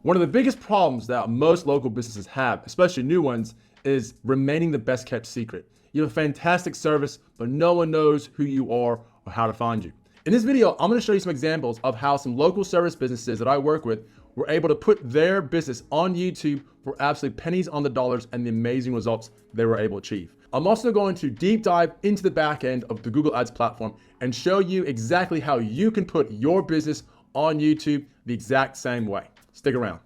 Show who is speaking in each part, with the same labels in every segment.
Speaker 1: One of the biggest problems that most local businesses have, especially new ones, is remaining the best kept secret. You have a fantastic service, but no one knows who you are or how to find you. In this video, I'm going to show you some examples of how some local service businesses that I work with were able to put their business on YouTube for absolute pennies on the dollars and the amazing results they were able to achieve. I'm also going to deep dive into the back end of the Google Ads platform and show you exactly how you can put your business on YouTube the exact same way. Stick around.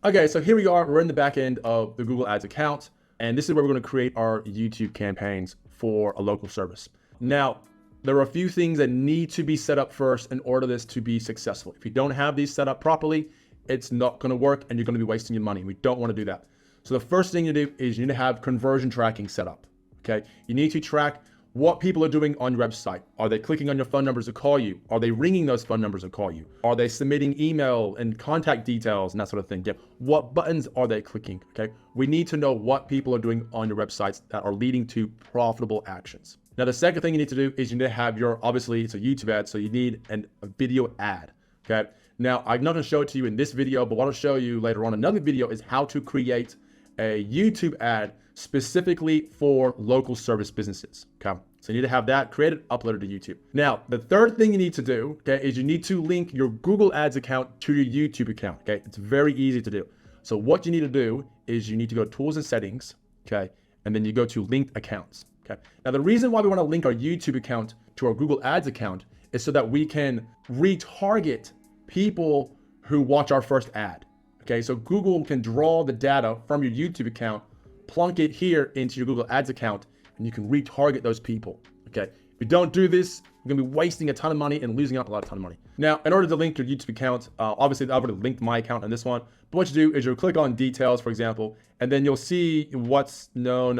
Speaker 1: Okay, so here we are. We're in the back end of the Google Ads account, and this is where we're going to create our YouTube campaigns for a local service. Now, there are a few things that need to be set up first in order for this to be successful. If you don't have these set up properly, it's not going to work and you're going to be wasting your money. We don't want to do that. So the first thing you do is you need to have conversion tracking set up. Okay, you need to track what people are doing on your website. Are they clicking on your phone numbers to call you? Are they ringing those phone numbers to call you? Are they submitting email and contact details and that sort of thing? Yeah. What buttons are they clicking? Okay, we need to know what people are doing on your websites that are leading to profitable actions. Now, the second thing you need to do is you need to have your, obviously it's a YouTube ad, so you need a video ad, okay? Now, I'm not gonna show it to you in this video, but what I'll show you later on in another video is how to create a YouTube ad specifically for local service businesses, okay? So you need to have that created, uploaded to YouTube. Now, the third thing you need to do, okay, is you need to link your Google Ads account to your YouTube account, okay? It's very easy to do. So what you need to do is you need to go to Tools and Settings, okay? And then you go to Linked Accounts. Okay. Now, the reason why we want to link our YouTube account to our Google Ads account is so that we can retarget people who watch our first ad. Okay, so Google can draw the data from your YouTube account, plunk it here into your Google Ads account, and you can retarget those people. Okay, if you don't do this, you're gonna be wasting a ton of money and losing out a ton of money. Now, in order to link your YouTube account, obviously I've already linked my account on this one, but what you do is you'll click on details, for example, and then you'll see what's known,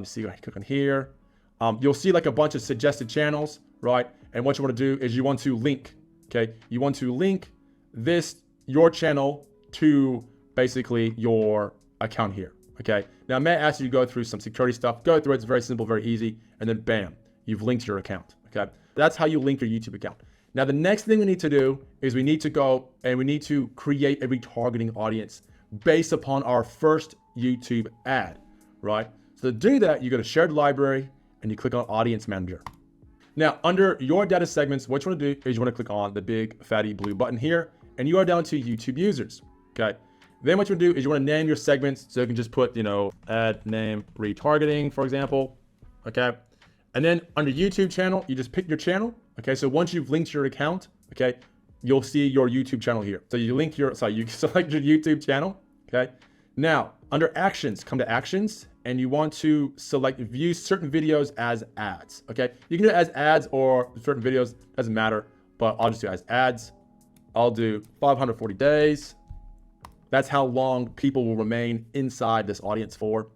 Speaker 1: see, I click on here. You'll see like a bunch of suggested channels, right? And what you want to do is you want to link, okay? You want to link your channel to basically your account here, okay? Now, I may ask you to go through some security stuff. Go through it, it's very simple, very easy. And then bam, you've linked your account, okay? That's how you link your YouTube account. Now, the next thing we need to do is we need to go and we need to create a retargeting audience based upon our first YouTube ad, right? So to do that, you go to Shared Library and you click on Audience Manager. Now, under your data segments, what you want to do is you want to click on the big fatty blue button here, and you are down to YouTube users, okay? Then what you want to do is you want to name your segments, so you can just put, ad name retargeting, for example, okay? And then under YouTube channel, you just pick your channel, okay? So once you've linked your account, okay, you'll see your YouTube channel here. So you select your YouTube channel, okay? Now, under actions, come to actions, and you want to select view certain videos as ads, okay? You can do it as ads or certain videos, doesn't matter, but I'll just do it as ads. I'll do 540 days. That's how long people will remain inside this audience for.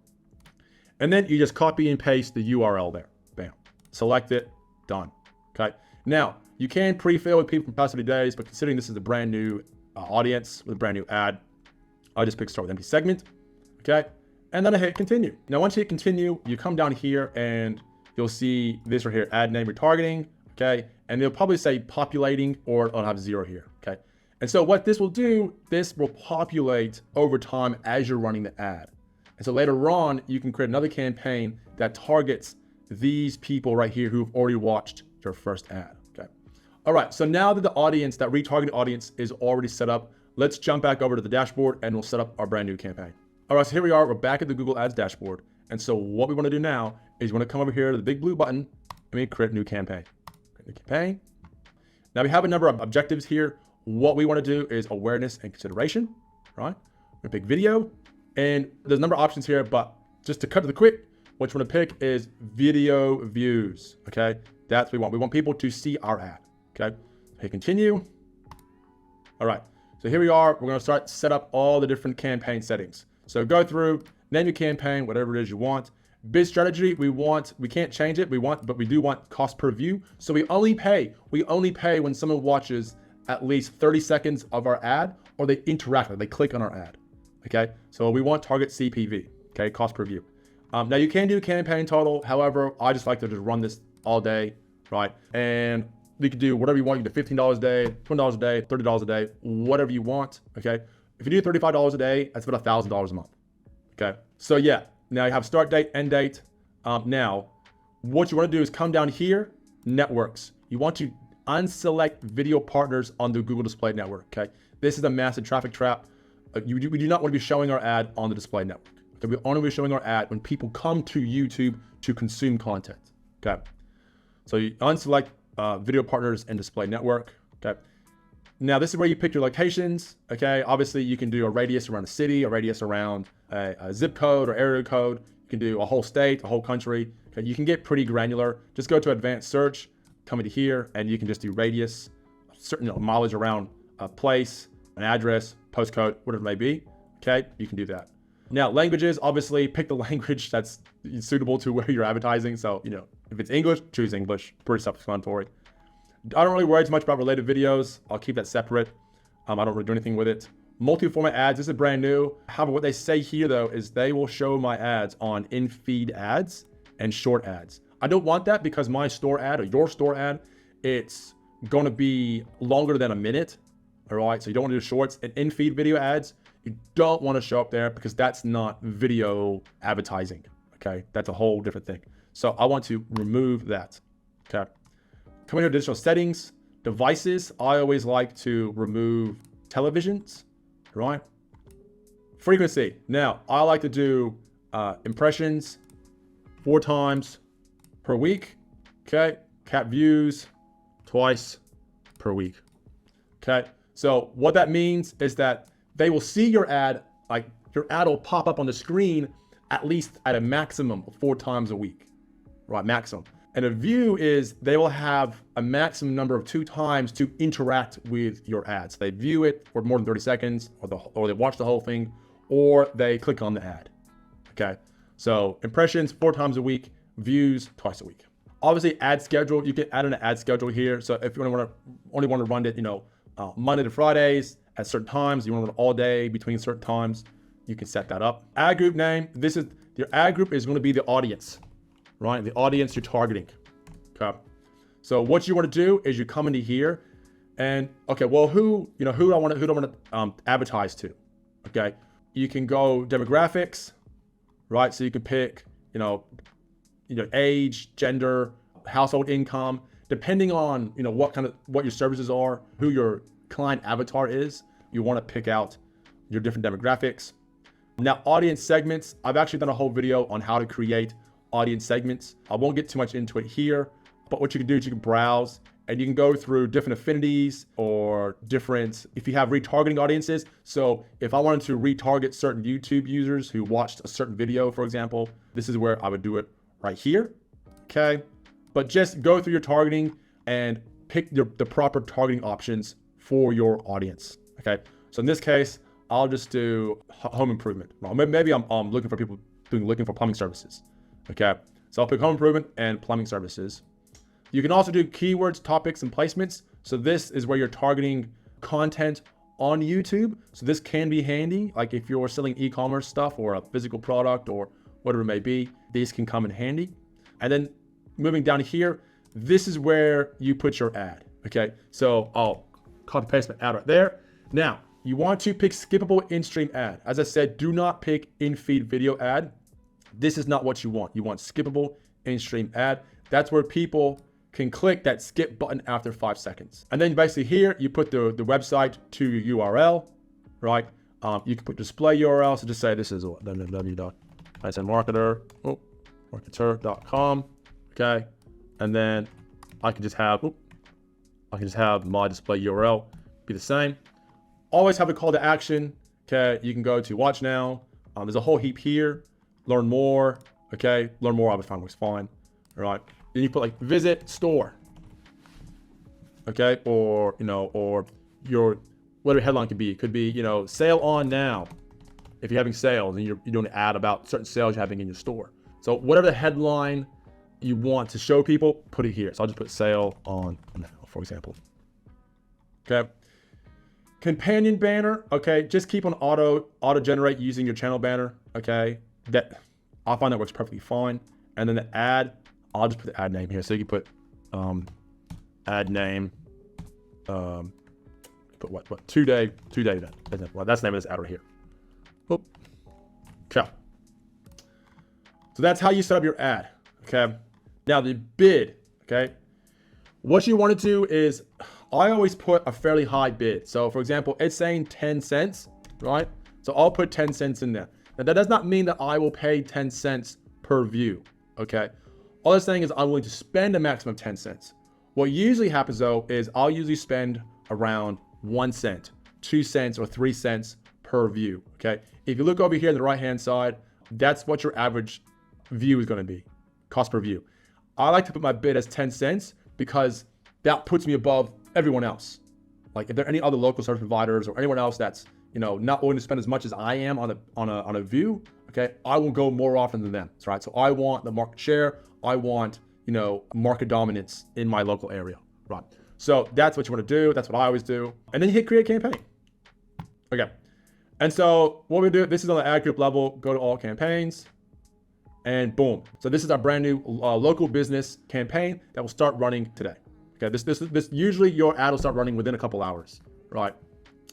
Speaker 1: And then you just copy and paste the URL there, bam. Select it, done, okay? Now, you can pre-fill with people from past 30 days, but considering this is a brand new audience with a brand new ad, I'll just pick start with empty segment, okay? And then I hit continue. Now, once you hit continue, you come down here and you'll see this right here, ad name retargeting, okay? And they'll probably say populating or it'll have 0 here, okay? And so what this will do, this will populate over time as you're running the ad. And so later on, you can create another campaign that targets these people right here who've already watched your first ad, okay? All right, so now that the audience, that retargeting audience is already set up, let's jump back over to the dashboard and we'll set up our brand new campaign. All right, so here we are, we're back at the Google Ads dashboard. And so what we want to do now is we want to come over here to the big blue button and we create a new campaign. Create a new campaign. Now we have a number of objectives here. What we want to do is awareness and consideration, right? We're gonna pick video, and there's a number of options here, but just to cut to the quick, what you want to pick is video views, okay? That's what we want. We want people to see our ad, okay? Hit continue. All right, so here we are. We're gonna start set up all the different campaign settings. So go through, name your campaign, whatever it is you want. Bid strategy, we can't change it, but we do want cost per view. So we only pay when someone watches at least 30 seconds of our ad or they interact, they click on our ad, okay? So we want target CPV, okay, cost per view. Now you can do campaign total. However, I just like to just run this all day, right? And you can do whatever you want. You can do $15 a day, $20 a day, $30 a day, whatever you want, okay? If you do $35 a day, that's about $1,000 a month. Okay. So yeah, now you have start date, end date. Now, what you want to do is come down here, networks. You want to unselect video partners on the Google Display Network. Okay. This is a massive traffic trap. We do not want to be showing our ad on the display network. Okay. We only be showing our ad when people come to YouTube to consume content. Okay. So you unselect video partners and display network. Okay. Now this is where you pick your locations. Okay. Obviously you can do a radius around a city, a radius around a zip code or area code. You can do a whole state, a whole country. Okay. You can get pretty granular. Just go to advanced search, come into here, and you can just do radius, certain mileage around a place, an address, postcode, whatever it may be. Okay. You can do that. Now languages, obviously pick the language that's suitable to where you're advertising. So, if it's English, choose English. Pretty self-explanatory. I don't really worry too much about related videos. I'll keep that separate. I don't really do anything with it. Multi-format ads, this is brand new. However, what they say here though, is they will show my ads on in-feed ads and short ads. I don't want that because my store ad or your store ad, it's going to be longer than a minute. All right. So you don't want to do shorts and in-feed video ads. You don't want to show up there because that's not video advertising. Okay. That's a whole different thing. So I want to remove that. Okay. Coming to additional settings, devices. I always like to remove televisions, right? Frequency. Now I like to do impressions 4 times per week. Okay. Cat views twice per week. Okay. So what that means is that they will see your ad, like your ad will pop up on the screen at least at a maximum of 4 times a week, right? Maximum. And a view is they will have a maximum number of 2 times to interact with your ads. They view it for more than 30 seconds or they watch the whole thing or they click on the ad. Okay. So impressions 4 times a week, views twice a week. Obviously ad schedule, you can add an ad schedule here. So if you only want to run it, Monday to Fridays at certain times, you want to run it all day between certain times, you can set that up. Ad group name, your ad group is going to be the audience, right? The audience you're targeting. Okay. So what you want to do is you come into here and okay, well, who do I want to advertise to? Okay. You can go demographics, right? So you can pick, age, gender, household income, depending on, what your services are, who your client avatar is, you want to pick out your different demographics. Now, audience segments, I've actually done a whole video on how to create audience segments. I won't get too much into it here, but what you can do is you can browse and you can go through different affinities or if you have retargeting audiences. So if I wanted to retarget certain YouTube users who watched a certain video, for example, this is where I would do it right here. Okay. But just go through your targeting and pick the proper targeting options for your audience. Okay. So in this case, I'll just do home improvement. Maybe I'm looking for plumbing services. Okay. So I'll pick home improvement and plumbing services. You can also do keywords, topics, and placements. So this is where you're targeting content on YouTube. So this can be handy. Like if you're selling e-commerce stuff or a physical product or whatever it may be, these can come in handy. And then moving down here, this is where you put your ad. Okay. So I'll copy paste my ad right there. Now you want to pick skippable in-stream ad. As I said, do not pick in-feed video ad. This is not what you want. You want skippable in-stream ad. That's where people can click that skip button after 5 seconds. And then basically here, you put the website to your URL, right? You can put display URL. So just say this is www.marketer.com. Okay. And then I can just have my display URL be the same. Always have a call to action. Okay. You can go to watch now. There's a whole heap here. Learn more. Okay. Learn more. I would find was fine. All right. Then you put like visit store. Okay. Or your whatever headline could be. It could be, sale on now. If you're having sales and you're doing an ad about certain sales you're having in your store. So whatever the headline you want to show people, put it here. So I'll just put sale on now, for example. Okay. Companion banner. Okay. Just keep on auto generate using your channel banner. Okay. I find that works perfectly fine. And then the ad, I'll just put the ad name here. So you can put ad name. put what two-day event. Well, that's the name of this ad right here. Boop. Okay. So that's how you set up your ad. Okay. Now the bid. Okay. What you want to do is, I always put a fairly high bid. So for example, it's saying 10 cents, right? So I'll put 10 cents in there. Now that does not mean that I will pay 10 cents per view. Okay. All I'm saying is I'm willing to spend a maximum of 10 cents. What usually happens though is I'll usually spend around 1 cent, 2 cents, or 3 cents per view. Okay. If you look over here on the right-hand side, that's what your average view is going to be, cost per view. I like to put my bid as 10 cents because that puts me above everyone else. Like if there are any other local service providers or anyone else that's, you know, not willing to spend as much as I am on a view, okay, I will go more often than them. Right. So I want the market share. I want, you know, market dominance in my local area. Right. So that's what you want to do. That's what I always do. And then you hit create campaign. Okay. And so what we do, this is on the ad group level, go to all campaigns and boom. So this is our brand new local business campaign that will start running today. Okay. This usually your ad will start running within a couple hours, right?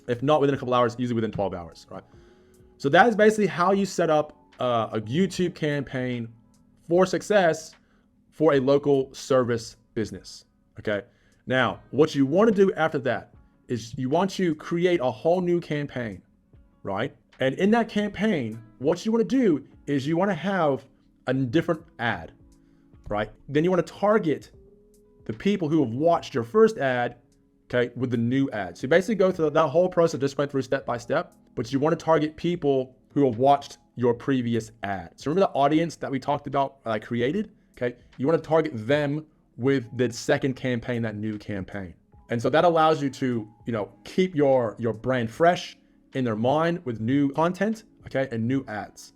Speaker 1: If not within a couple hours, usually within 12 hours, right? So that is basically how you set up a YouTube campaign for success for a local service business. Okay. Now, what you want to do after that is you want to create a whole new campaign, right? And in that campaign, what you want to do is you want to have a different ad, right? Then you want to target the people who have watched your first ad, okay, with the new ad. So you basically go through that whole process, just went through step by step, but you want to target people who have watched your previous ad. So remember the audience that we talked about that I created? Okay, you want to target them with the second campaign, that new campaign. And so that allows you to, you know, keep your brand fresh in their mind with new content, okay, and new ads,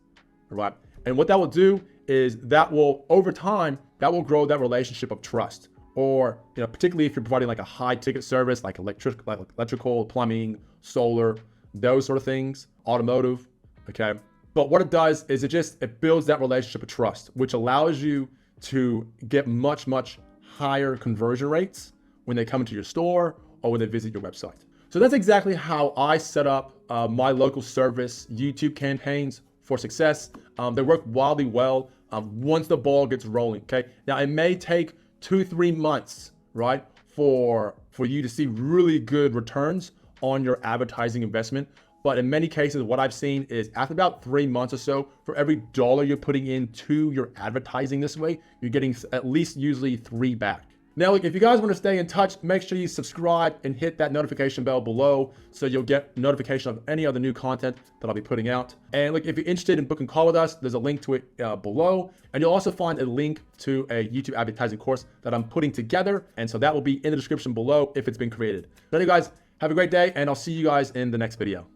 Speaker 1: all right? And what that will do is that will, over time, that will grow that relationship of trust. Or, you know, particularly if you're providing like a high ticket service, like electrical, plumbing, solar, those sort of things, automotive, okay? But what it does is it builds that relationship of trust, which allows you to get much, much higher conversion rates when they come into your store or when they visit your website. So that's exactly how I set up my local service YouTube campaigns for success. They work wildly well once the ball gets rolling, okay? Now it may take 2-3 months, right, for you to see really good returns on your advertising investment. But in many cases, what I've seen is after about 3 months or so, for every dollar you're putting into your advertising this way, you're getting at least usually 3 back. Now, look, if you guys want to stay in touch, make sure you subscribe and hit that notification bell below so you'll get notification of any other new content that I'll be putting out. And look, if you're interested in booking a call with us, there's a link to it below. And you'll also find a link to a YouTube advertising course that I'm putting together. And so that will be in the description below if it's been created. So anyway, guys, have a great day and I'll see you guys in the next video.